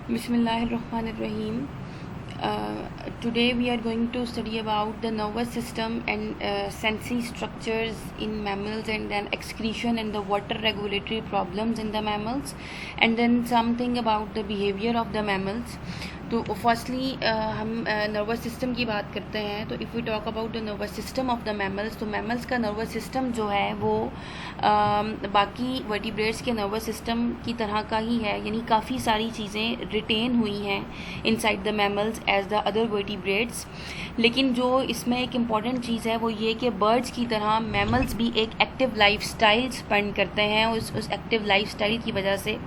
Bismillahirrahmanirrahim. Today we are going to study about the nervous system and sensory structures in mammals, and then excretion and the water regulatory problems in the mammals, and then something about the behavior of the mammals. तो firstly हम nervous system की बात करते हैं. तो if we talk about the nervous system of the mammals, तो mammals का nervous system जो है वो बाकी वर्टिब्रेट्स के नर्वस सिस्टम की तरह का ही है, यानी काफ़ी सारी चीज़ें रिटेन हुई हैं inside the mammals as the other vertebrates. लेकिन जो इसमें एक इम्पॉर्टेंट चीज़ है वो ये कि बर्ड्स की तरह मैमल्स भी एक एक्टिव लाइफ स्टाइल स्पेंड करते हैं. उस एक्टिव लाइफ स्टाइल की वजह से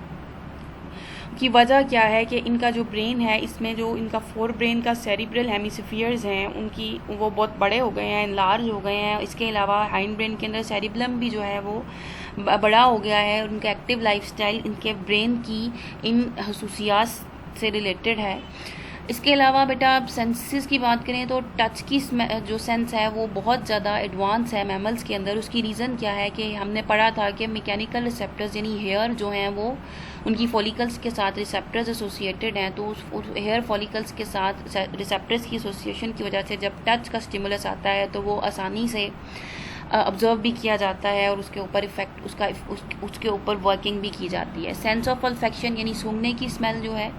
की वजह क्या है कि इनका जो ब्रेन है, इसमें जो इनका फोर ब्रेन का सेरिब्रल हेमिस्फीयर्स हैं उनकी वो बहुत बड़े हो गए हैं, लार्ज हो गए हैं. इसके अलावा हाइंड ब्रेन के अंदर सेरिब्लम भी जो है वो बड़ा हो गया है. और उनका एक्टिव लाइफस्टाइल इनके ब्रेन की इन खसूसियात से रिलेटेड है. इसके अलावा बेटा आप सेंसेस की बात करें तो टच की जो सेंस है वो बहुत ज़्यादा एडवांस है मैमल्स के अंदर. उसकी रीज़न क्या है कि हमने पढ़ा था कि मैकेनिकल रिसेप्टर्स यानी हेयर जो हैं वो उनकी फॉलिकल्स के साथ रिसेप्टर्स एसोसिएटेड हैं. तो उस हेयर फॉलिकल्स के साथ रिसेप्टर्स की एसोसिएशन की वजह से जब टच का स्टिमुलस आता है तो वो आसानी से ऑब्जर्व भी किया जाता है और उसके ऊपर इफेक्ट उसके ऊपर वर्किंग भी की जाती है. सेंस ऑफ ऑल्फैक्शन यानी सूंघने की स्मेल जो है,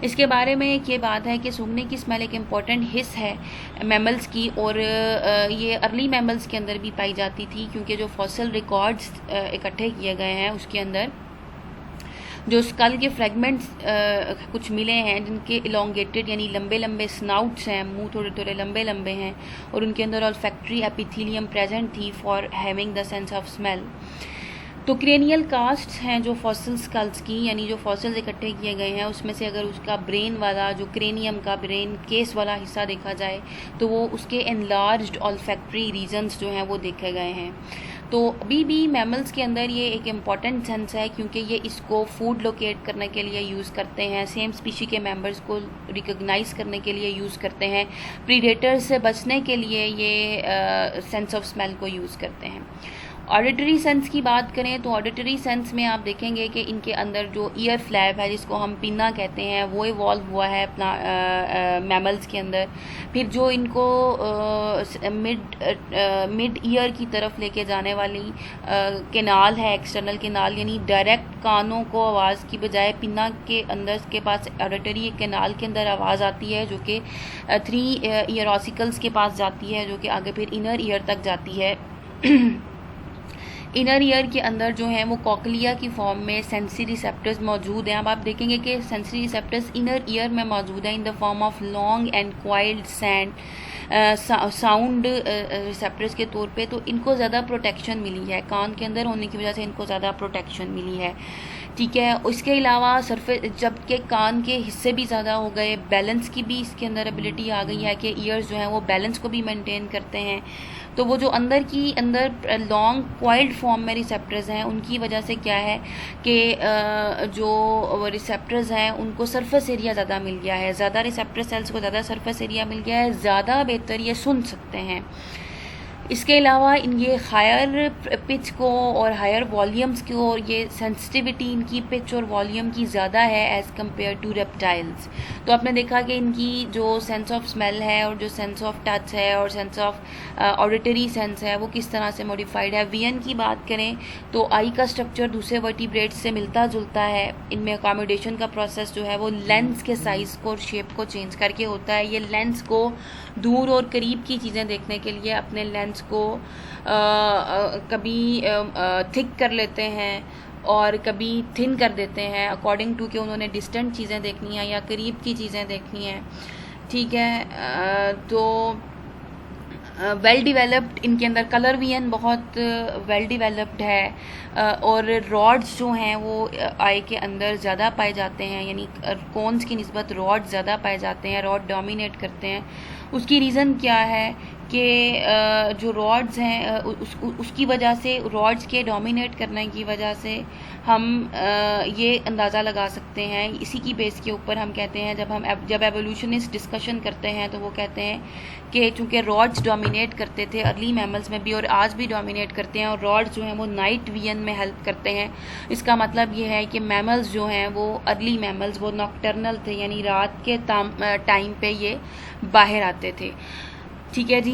इसके बारे में एक ये बात है कि सूंघने की स्मेल एक इम्पॉर्टेंट हिस्स है मैमल्स की, और ये अर्ली मैमल्स के अंदर भी पाई जाती थी, क्योंकि जो फॉसिल रिकॉर्ड्स इकट्ठे किए गए हैं उसके अंदर जो स्कल के फ्रेगमेंट्स कुछ मिले हैं जिनके इलोंगेटेड यानी लंबे लंबे स्नाउट्स हैं, मुंह थोड़े थोड़े लंबे लंबे हैं, और उनके अंदर ऑल्फैक्टरी एपिथेलियम प्रेजेंट थी for having the sense of smell. तो क्रेनियल कास्ट्स हैं जो फॉसिल स्कल्स की, यानी जो फॉसिल्स इकट्ठे किए गए हैं उसमें से अगर उसका ब्रेन वाला जो क्रेनियम का ब्रेन केस वाला हिस्सा देखा जाए तो वो उसके एनलार्ज्ड ऑल्फैक्टरी रीजन्स जो हैं वो देखे गए हैं. तो अभी भी मैमल्स के अंदर ये एक इम्पॉर्टेंट सेंस है, क्योंकि ये इसको फूड लोकेट करने के लिए यूज़ करते हैं, सेम स्पीशी के मेंबर्स को रिकॉग्नाइज करने के लिए यूज़ करते हैं, प्रीडेटर्स से बचने के लिए ये सेंस ऑफ स्मेल को यूज़ करते हैं. ऑडिटरी सेंस की बात करें तो ऑडिटरी सेंस में आप देखेंगे कि इनके अंदर जो ईयर फ्लैप है जिसको हम पिन्ना कहते हैं वो इवॉल्व हुआ है अपना मैमल्स के अंदर. फिर जो इनको मिड ईयर की तरफ लेके जाने वाली केनाल है, एक्सटर्नल केनाल, यानी डायरेक्ट कानों को आवाज़ की बजाय पिन्ना के अंदर के पास ऑडिटरी केनाल के अंदर आवाज़ आती है जो कि 3 ईयर ऑसिकल्स के पास जाती है, जो कि आगे फिर इनर ईयर तक जाती है. इनर ईयर के अंदर जो है वो कॉकलिया की फॉर्म में सेंसरी रिसेप्टर्स मौजूद हैं. अब आप देखेंगे कि सेंसरी रिसेप्टर्स इनर ईयर में मौजूद है in the form of long and coiled sound receptors के तौर पे. तो इनको ज़्यादा प्रोटेक्शन मिली है, कान के अंदर होने की वजह से इनको ज़्यादा प्रोटेक्शन मिली है. ठीक है. उसके अलावा सरफेस जबकि कान के हिस्से भी ज़्यादा हो गए, बैलेंस की भी इसके अंदर एबिलिटी आ गई है कि ईयर्स जो हैं वो बैलेंस को भी मेंटेन करते हैं. तो वो जो अंदर लॉन्ग क्वाइल्ड फॉर्म में रिसेप्टर्स हैं उनकी वजह से क्या है कि जो रिसेप्टर्स हैं उनको सरफेस एरिया ज़्यादा मिल गया है, ज़्यादा रिसेप्टर सेल्स को ज़्यादा सरफेस एरिया मिल गया है, ज़्यादा बेहतर ये सुन सकते हैं. इसके अलावा ये हायर पिच को और हायर वॉल्यूम्स को, और ये सेंसिटिविटी इनकी पिच और वॉल्यूम की ज़्यादा है एज़ कम्पेयर टू रेप्टाइल्स. तो आपने देखा कि इनकी जो सेंस ऑफ स्मेल है और जो सेंस ऑफ टच है और सेंस ऑफ ऑडिटरी सेंस है वो किस तरह से मॉडिफाइड है. विजन की बात करें तो आई का स्ट्रक्चर दूसरे वर्टिब्रेट्स से मिलता जुलता है. इनमें अकोमोडेशन का प्रोसेस जो है वो लेंस के साइज़ को और शेप को चेंज करके होता है. ये लेंस को दूर और करीब की चीज़ें देखने के लिए अपने लेंस को कभी थिक कर लेते हैं और कभी थिन कर देते हैं अकॉर्डिंग टू कि उन्होंने डिस्टेंट चीज़ें देखनी है या करीब की चीज़ें देखनी हैं. ठीक है. तो वेल डिवेलप्ड इनके अंदर कलर विजन बहुत वेल डिवेलप्ड है, और रॉड्स जो हैं वो आई के अंदर ज़्यादा पाए जाते हैं, यानी कोन्स की निस्बत रॉड ज़्यादा पाए जाते हैं, रॉड डोमिनेट करते हैं. उसकी रीज़न क्या है कि जो रॉड्स हैं उसकी वजह से, रॉड्स के डोमिनेट करने की वजह से हम ये अंदाज़ा लगा सकते हैं। इसी की बेस के ऊपर हम कहते हैं, जब एवोल्यूशनिस्ट डिस्कशन करते हैं तो वो कहते हैं कि चूँकि रॉड्स डोमिनेट करते थे अर्ली मैमल्स में भी और आज भी डोमिनेट करते हैं, और रॉड्स जो हैं वो नाइट विजन में हेल्प करते हैं। इसका मतलब ये है कि मैमल्स जो हैं वो अर्ली मैमल्स वो नॉकटर्नल थे, यानी रात के टाइम पे ये बाहर आते थे। ठीक है जी,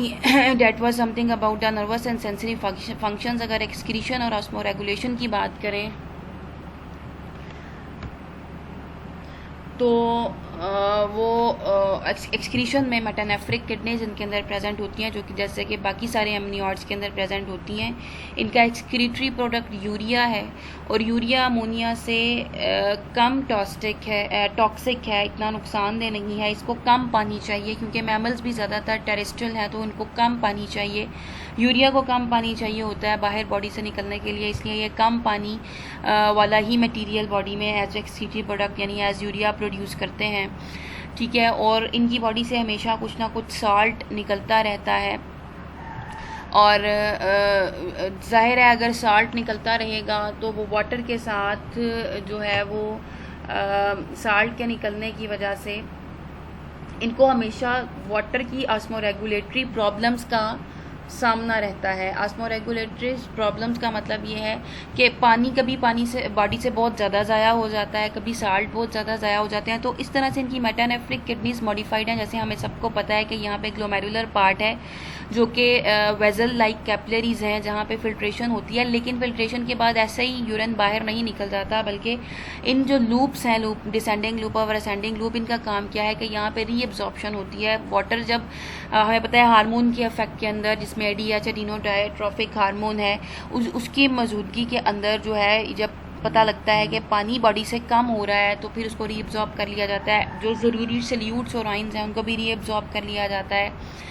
that was something about the nervous and sensory functions. अगर एक्सक्रीशन और ऑस्मोरेगुलेशन की बात करें तो वो एक्सक्रीशन में मेटानेफ्रिक किडनीज इनके अंदर प्रेजेंट होती हैं, जो कि जैसे कि बाकी सारे एमनियॉर्ड्स के अंदर प्रेजेंट होती हैं। इनका एक्सक्रीटरी प्रोडक्ट यूरिया है, और यूरिया अमोनिया से कम टॉक्सिक है, इतना नुकसानदेह नहीं है। इसको कम पानी चाहिए, क्योंकि मैमल्स भी ज़्यादातर टेरेस्ट्रियल हैं, तो उनको कम पानी चाहिए। यूरिया को कम पानी चाहिए होता है बाहर बॉडी से निकलने के लिए, इसलिए ये कम पानी वाला ही मटेरियल बॉडी में एज एक्सक्रीटरी प्रोडक्ट यानी एज यूरिया प्रोड्यूस करते हैं। ठीक है, और इनकी बॉडी से हमेशा कुछ ना कुछ साल्ट निकलता रहता है, और जाहिर है अगर साल्ट निकलता रहेगा तो वो वाटर के साथ जो है वो साल्ट के निकलने की वजह से इनको हमेशा वाटर की ऑस्मोरेगुलेटरी प्रॉब्लम्स का सामना रहता है। ऑस्मोरेगुलेटरी प्रॉब्लम्स का मतलब ये है कि कभी पानी से बॉडी से बहुत ज़्यादा ज़ाया हो जाता है, कभी साल्ट बहुत ज़्यादा ज़ाया हो जाते हैं। तो इस तरह से इनकी मेटानेफ्रिक किडनीज मॉडिफाइड हैं। जैसे हमें सबको पता है कि यहाँ पे ग्लोमेरुलर पार्ट है जो कि वेजल लाइक कैपिलरीज हैं जहाँ पे फिल्ट्रेशन होती है, लेकिन फिल्ट्रेशन के बाद ऐसे ही यूरिन बाहर नहीं निकल जाता, बल्कि इन जो लूप्स हैं, डिसेंडिंग लूप और असेंडिंग लूप, इनका काम क्या है कि यहाँ पे रीअब्जॉर्प्शन होती है। वाटर जब हमें पता है हार्मोन के इफेक्ट के अंदर, जिसमें एडीएच एडिनोडायट्रोफिक हार्मोन है, उसकी मौजूदगी के अंदर जो है जब पता लगता है कि पानी बॉडी से कम हो रहा है तो फिर उसको रीअब्जॉर्ब कर लिया जाता है। जो ज़रूरी सल्यूट्स और आइंस हैं उनको भी रीअब्जॉर्ब कर लिया जाता है।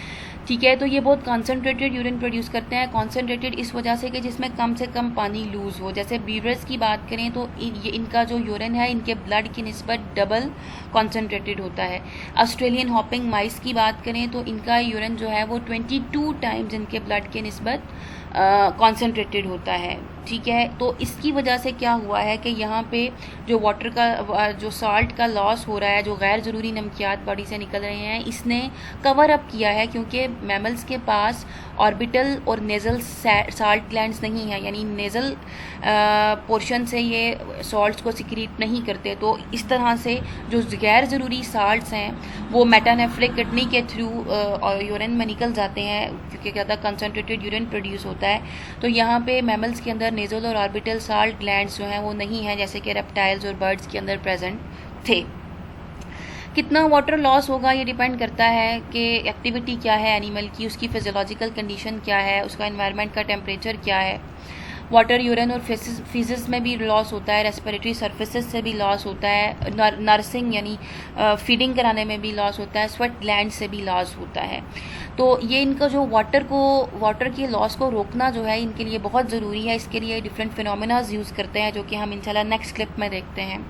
ठीक है, तो ये बहुत कॉन्सेंट्रेटेड यूरिन प्रोड्यूस करते हैं। कॉन्सेंट्रेटेड इस वजह से कि जिसमें कम से कम पानी लूज़ हो। जैसे बीवर्स की बात करें तो इनका जो यूरिन है इनके ब्लड की निस्बत डबल कॉन्सेंट्रेटेड होता है। ऑस्ट्रेलियन हॉपिंग माइस की बात करें तो इनका यूरिन जो है वो 22 टाइम्स इनके ब्लड के निस्बत कॉन्सेंट्रेटेड होता है। ठीक है, तो इसकी वजह से क्या हुआ है कि यहाँ पे जो वाटर का जो साल्ट का लॉस हो रहा है, जो गैर ज़रूरी नमकियात बॉडी से निकल रहे हैं, इसने कवर अप किया है। क्योंकि मैमल्स के पास ऑर्बिटल और नेज़ल साल्ट ग्लैंड्स नहीं है, यानी नेज़ल पोर्शन से ये सॉल्ट्स को सिक्रीट नहीं करते। तो इस तरह से जो गैर ज़रूरी साल्ट्स हैं वो मेटानेफ्रिक किडनी के थ्रू यूरिन में निकल जाते हैं, क्योंकि ज़्यादा कंसनट्रेटेड यूरिन प्रोड्यूस होता है। तो यहाँ पे मैमल्स के अंदर नेज़ल और ऑर्बिटल साल्ट ग्लैंड्स जो हैं वो नहीं हैं, जैसे कि रेप्टाइल्स और बर्ड्स के अंदर प्रेजेंट थे। कितना वाटर लॉस होगा ये डिपेंड करता है कि एक्टिविटी क्या है एनिमल की, उसकी फिजियोलॉजिकल कंडीशन क्या है, उसका एनवायरनमेंट का टेम्परेचर क्या है। वाटर यूरिन और फीसेस में भी लॉस होता है, रेस्पिरेटरी सर्फेसेस से भी लॉस होता है, नर्सिंग यानी फीडिंग कराने में भी लॉस होता है, स्वेट ग्लैंड से भी लॉस होता है। तो ये इनका जो वाटर के लॉस को रोकना जो है इनके लिए बहुत ज़रूरी है। इसके लिए डिफरेंट फिनोमेनाज यूज़ करते हैं, जो कि हम इंशाल्लाह नेक्स्ट क्लिप में देखते हैं।